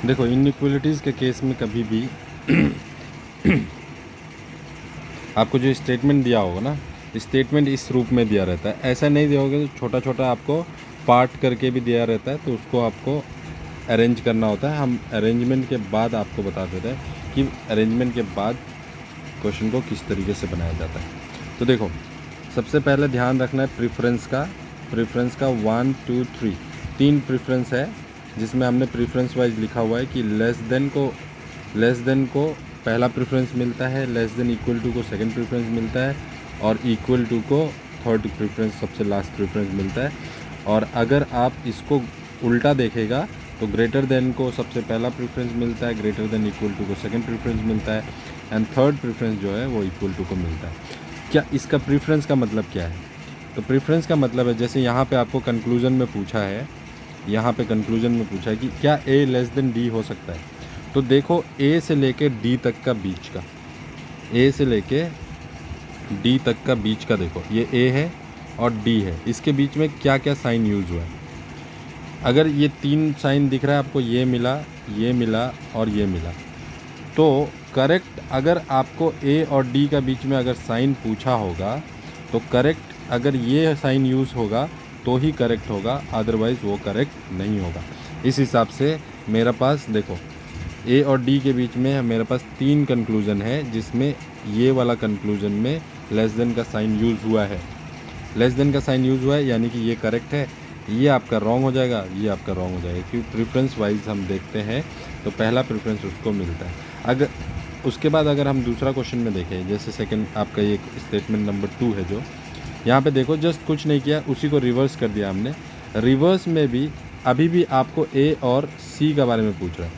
देखो इनइक्वलिटीज़ के केस में कभी भी आपको जो स्टेटमेंट दिया होगा ना, स्टेटमेंट इस रूप में दिया रहता है। ऐसा नहीं दिया होगा तो छोटा छोटा आपको पार्ट करके भी दिया रहता है, तो उसको आपको अरेंज करना होता है। हम अरेंजमेंट के बाद आपको बता देते हैं कि अरेंजमेंट के बाद क्वेश्चन को किस तरीके से बनाया जाता है। तो देखो, सबसे पहले ध्यान रखना है प्रेफरेंस का। 1 2 3 तीन प्रेफरेंस है, जिसमें हमने प्रेफरेंस वाइज लिखा हुआ है कि लेस देन को पहला प्रेफरेंस मिलता है, लेस देन इक्वल टू को सेकंड प्रेफरेंस मिलता है, और इक्वल टू को थर्ड प्रेफरेंस, सबसे लास्ट प्रेफरेंस मिलता है। और अगर आप इसको उल्टा देखेगा तो ग्रेटर देन को सबसे पहला प्रेफरेंस मिलता है, ग्रेटर देन इक्वल टू को सेकंड प्रेफरेंस मिलता है, एंड थर्ड प्रेफरेंस जो है वो इक्वल टू को मिलता है। क्या इसका प्रेफरेंस का मतलब क्या है? तो प्रेफरेंस का मतलब है, जैसे यहाँ पे आपको कंक्लूजन में पूछा है, यहाँ पे कंक्लूजन में पूछा है कि क्या ए लेस देन डी हो सकता है। तो देखो, ए से लेके डी तक का बीच का, ए से लेके डी तक का बीच का, देखो ये ए है और डी है, इसके बीच में क्या क्या साइन यूज़ हुआ है। अगर ये तीन साइन दिख रहा है आपको, ये मिला, ये मिला और ये मिला, तो करेक्ट, अगर आपको ए और डी का बीच में अगर साइन पूछा होगा तो करेक्ट, अगर ये साइन यूज़ होगा तो ही करेक्ट होगा, अदरवाइज़ वो करेक्ट नहीं होगा। इस हिसाब से मेरे पास देखो, ए और डी के बीच में मेरे पास तीन कंक्लूज़न है, जिसमें ये वाला कंक्लूज़न में लेस देन का साइन यूज़ हुआ है। लेस देन का साइन यूज़ हुआ है यानी कि ये करेक्ट है, ये आपका रॉन्ग हो जाएगा, ये आपका रॉन्ग हो जाएगा, क्योंकि प्रेफरेंस वाइज हम देखते हैं तो पहला प्रेफरेंस उसको मिलता है। अगर उसके बाद अगर हम दूसरा क्वेश्चन में देखें, जैसे सेकंड आपका ये स्टेटमेंट नंबर 2 है, जो यहाँ पे देखो जस्ट कुछ नहीं किया, उसी को रिवर्स कर दिया हमने। रिवर्स में भी अभी भी आपको ए और सी का बारे में पूछ रहा है,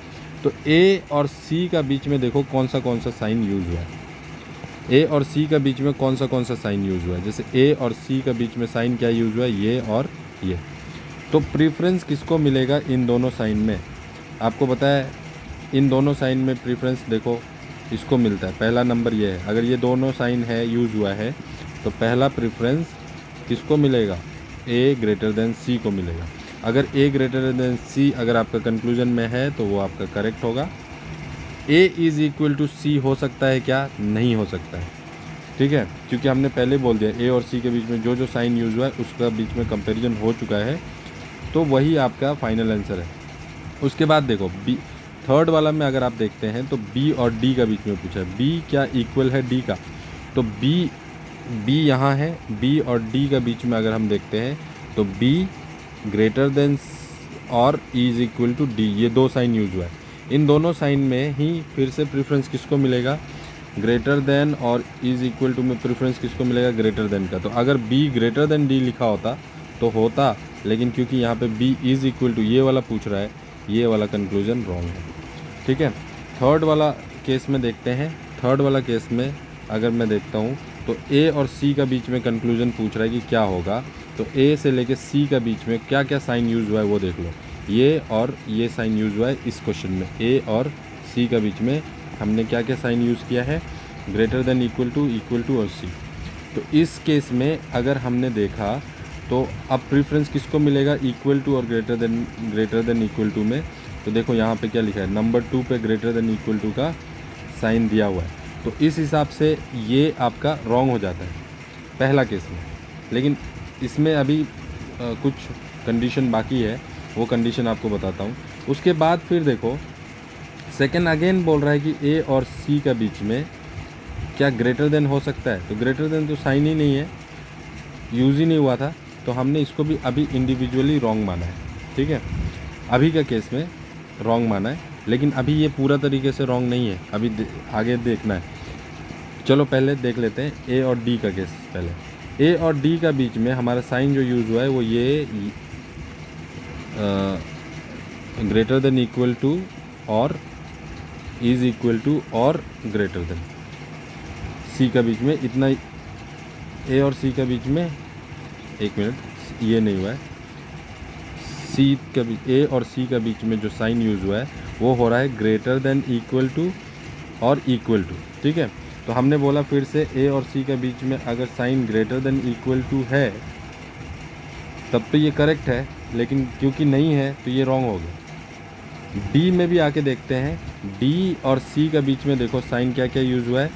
तो ए और सी का बीच में देखो कौन सा साइन यूज़ हुआ है। ए और सी का बीच में कौन सा साइन यूज़ हुआ है। जैसे ए और सी का बीच में साइन क्या यूज़ हुआ है, ये और ये। तो प्रेफरेंस किसको मिलेगा इन दोनों साइन में? आपको पता है इन दोनों साइन में प्रेफरेंस देखो इसको मिलता है, पहला नंबर ये है। अगर ये दोनों साइन है यूज़ हुआ है तो पहला प्रेफरेंस किसको मिलेगा? ए ग्रेटर देन सी को मिलेगा। अगर ए ग्रेटर देन सी अगर आपका कंक्लूजन में है तो वो आपका करेक्ट होगा। ए इज़ इक्वल टू सी हो सकता है क्या? नहीं हो सकता है, ठीक है, क्योंकि हमने पहले बोल दिया ए और सी के बीच में जो साइन यूज़ हुआ है उसका बीच में कंपैरिजन हो चुका है, तो वही आपका फाइनल आंसर है। उसके बाद देखो बी, थर्ड वाला में अगर आप देखते हैं तो बी और डी का बीच में पूछा है, बी क्या इक्वल है डी का? तो बी यहाँ है, बी और डी का बीच में अगर हम देखते हैं तो बी ग्रेटर देन और इज इक्वल टू डी, ये दो साइन यूज हुआ है। इन दोनों साइन में ही फिर से प्रेफरेंस किसको मिलेगा? ग्रेटर देन और इज इक्वल टू में प्रेफरेंस किसको मिलेगा? ग्रेटर देन का। तो अगर बी ग्रेटर देन डी लिखा होता तो होता, लेकिन क्योंकि यहाँ पे बी इज़ इक्वल टू ये वाला पूछ रहा है, ये वाला कंक्लूजन रॉन्ग है, ठीक है। थर्ड वाला केस में देखते हैं। थर्ड वाला केस में अगर मैं देखता हूँ तो ए और सी का बीच में कंक्लूजन पूछ रहा है कि क्या होगा, तो ए से लेके सी का बीच में क्या क्या साइन यूज़ हुआ है वो देख लो। ये और ये साइन यूज़ हुआ है इस क्वेश्चन में, ए और सी का बीच में हमने क्या क्या साइन यूज़ किया है? ग्रेटर देन, इक्वल टू और सी। तो इस केस में अगर हमने देखा तो अब प्रेफरेंस किसको मिलेगा? इक्वल टू और ग्रेटर देन इक्वल टू में। तो देखो यहाँ पे क्या लिखा है, नंबर 2 पे ग्रेटर देन इक्वल टू का साइन दिया हुआ है, तो इस हिसाब से ये आपका रॉन्ग हो जाता है पहला केस में। लेकिन इसमें अभी कुछ कंडीशन बाकी है, वो कंडीशन आपको बताता हूँ। उसके बाद फिर देखो सेकंड अगेन बोल रहा है कि ए और सी का बीच में क्या ग्रेटर देन हो सकता है? तो ग्रेटर देन तो साइन ही नहीं है, यूज़ ही नहीं हुआ था, तो हमने इसको भी अभी इंडिविजुअली रॉन्ग माना है, ठीक है। अभी का केस में रॉन्ग माना है, लेकिन अभी ये पूरा तरीके से रॉन्ग नहीं है, अभी आगे देखना है। चलो पहले देख लेते हैं ए और डी का केस। पहले ए और डी का बीच में हमारा साइन जो यूज़ हुआ है वो ये ग्रेटर देन, इक्वल टू और इज़ इक्वल टू और ग्रेटर देन। सी का बीच में इतना, ए और सी का बीच में, एक मिनट, ये नहीं हुआ है, सी का बीच, ए और सी का बीच में जो साइन यूज़ हुआ है वो हो रहा है ग्रेटर देन, इक्वल टू और इक्वल टू, ठीक है। तो हमने बोला फिर से ए और सी के बीच में अगर sign greater than equal to है तब तो ये करेक्ट है, लेकिन क्योंकि नहीं है तो ये रॉन्ग हो गया। डी में भी आके देखते हैं, डी और सी का बीच में देखो साइन क्या क्या यूज़ हुआ है,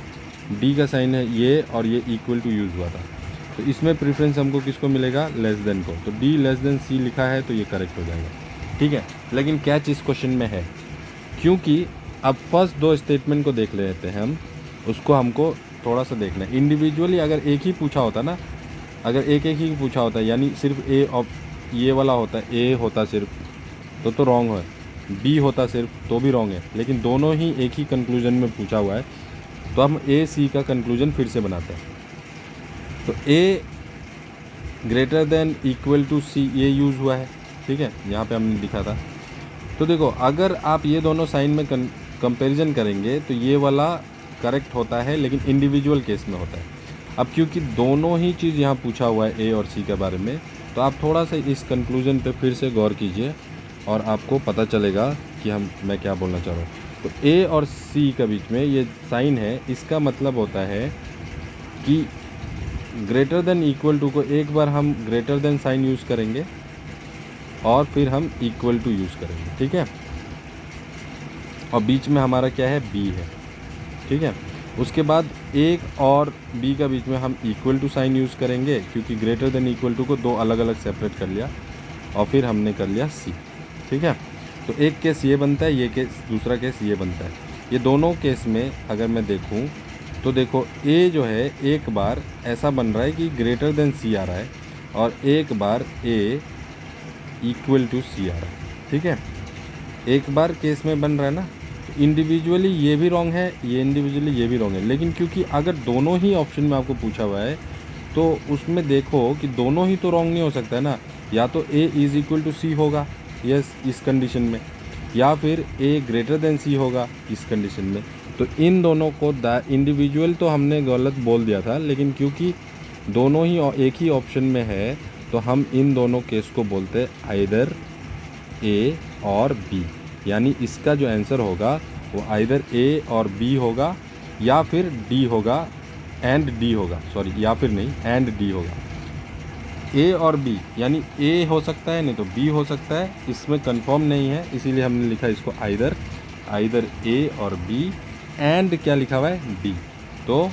डी का साइन है ये और ये इक्वल टू यूज़ हुआ था, तो इसमें प्रेफरेंस हमको किसको मिलेगा, लेस देन को, तो डी लेस देन सी लिखा है तो ये करेक्ट हो जाएगा, ठीक है। लेकिन कैच इस क्वेश्चन में है, क्योंकि अब फर्स्ट दो स्टेटमेंट को देख लेते हैं हम, उसको हमको थोड़ा सा देखना है इंडिविजुअली। अगर एक ही पूछा होता ना, अगर एक एक ही पूछा होता यानी सिर्फ ए और ये वाला होता, ए होता सिर्फ तो रॉन्ग है, बी होता सिर्फ तो भी रॉन्ग है, लेकिन दोनों ही एक ही कंक्लूजन में पूछा हुआ है, तो हम ए सी का कंक्लूजन फिर से बनाते हैं। तो ए ग्रेटर देन इक्वल टू सी ये यूज़ हुआ है, ठीक है, यहाँ पे हमने लिखा था। तो देखो अगर आप ये दोनों साइन में कंपैरिजन करेंगे तो ये वाला करेक्ट होता है, लेकिन इंडिविजुअल केस में होता है। अब क्योंकि दोनों ही चीज़ यहाँ पूछा हुआ है ए और सी के बारे में, तो आप थोड़ा सा इस कंक्लूजन पे फिर से गौर कीजिए और आपको पता चलेगा कि मैं क्या बोलना चाह रहा हूँ। तो ए और सी के बीच में ये साइन है, इसका मतलब होता है कि ग्रेटर देन इक्वल टू को एक बार हम ग्रेटर देन साइन यूज़ करेंगे और फिर हम इक्वल टू यूज़ करेंगे, ठीक है, और बीच में हमारा क्या है, बी है, ठीक है। उसके बाद एक और बी का बीच में हम इक्वल टू साइन यूज़ करेंगे, क्योंकि ग्रेटर देन इक्वल टू को दो अलग अलग सेपरेट कर लिया और फिर हमने कर लिया सी, ठीक है। तो एक केस ये बनता है, ये केस दूसरा केस ये बनता है। ये दोनों केस में अगर मैं देखूं तो देखो ए जो है एक बार ऐसा बन रहा है कि ग्रेटर देन सी आ रहा है और एक बार ए इक्वल टू सी आ रहा है, ठीक है, एक बार केस में बन रहा है ना। इंडिविजुअली ये भी रॉन्ग है, ये इंडिविजुअली ये भी रॉन्ग है, लेकिन क्योंकि अगर दोनों ही ऑप्शन में आपको पूछा हुआ है तो उसमें देखो कि दोनों ही तो रॉन्ग नहीं हो सकता है ना, या तो ए इज़ इक्वल टू सी होगा यस इस कंडीशन में, या फिर ए ग्रेटर देन सी होगा इस कंडीशन में। तो इन दोनों को इंडिविजुअल तो हमने गलत बोल दिया था, लेकिन क्योंकि दोनों ही एक ही ऑप्शन में है तो हम इन दोनों केस को बोलते हैं आइदर ए और बी, यानी इसका जो आंसर होगा वो आइदर ए और बी होगा या फिर डी होगा एंड डी होगा, सॉरी या फिर नहीं एंड डी होगा। ए और बी यानी ए हो सकता है नहीं तो बी हो सकता है, इसमें कंफर्म नहीं है, इसीलिए हमने लिखा इसको आइदर ए और बी एंड क्या लिखा हुआ है डी, तो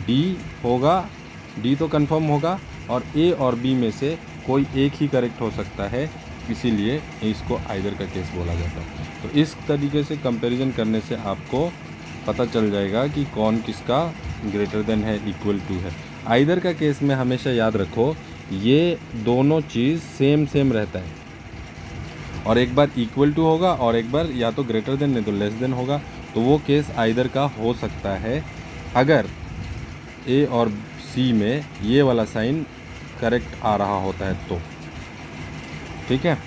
डी होगा, डी तो कंफर्म होगा और ए और बी में से कोई एक ही करेक्ट हो सकता है, इसीलिए इसको आइदर का केस बोला जाता है। तो इस तरीके से कंपैरिजन करने से आपको पता चल जाएगा कि कौन किसका ग्रेटर देन है, इक्वल टू है। आइदर का केस में हमेशा याद रखो ये दोनों चीज़ सेम रहता है, और एक बार इक्वल टू होगा और एक बार या तो ग्रेटर देन नहीं तो लेस देन होगा, तो वो केस आइदर का हो सकता है अगर ए और सी में ये वाला साइन करेक्ट आ रहा होता है तो, ठीक है।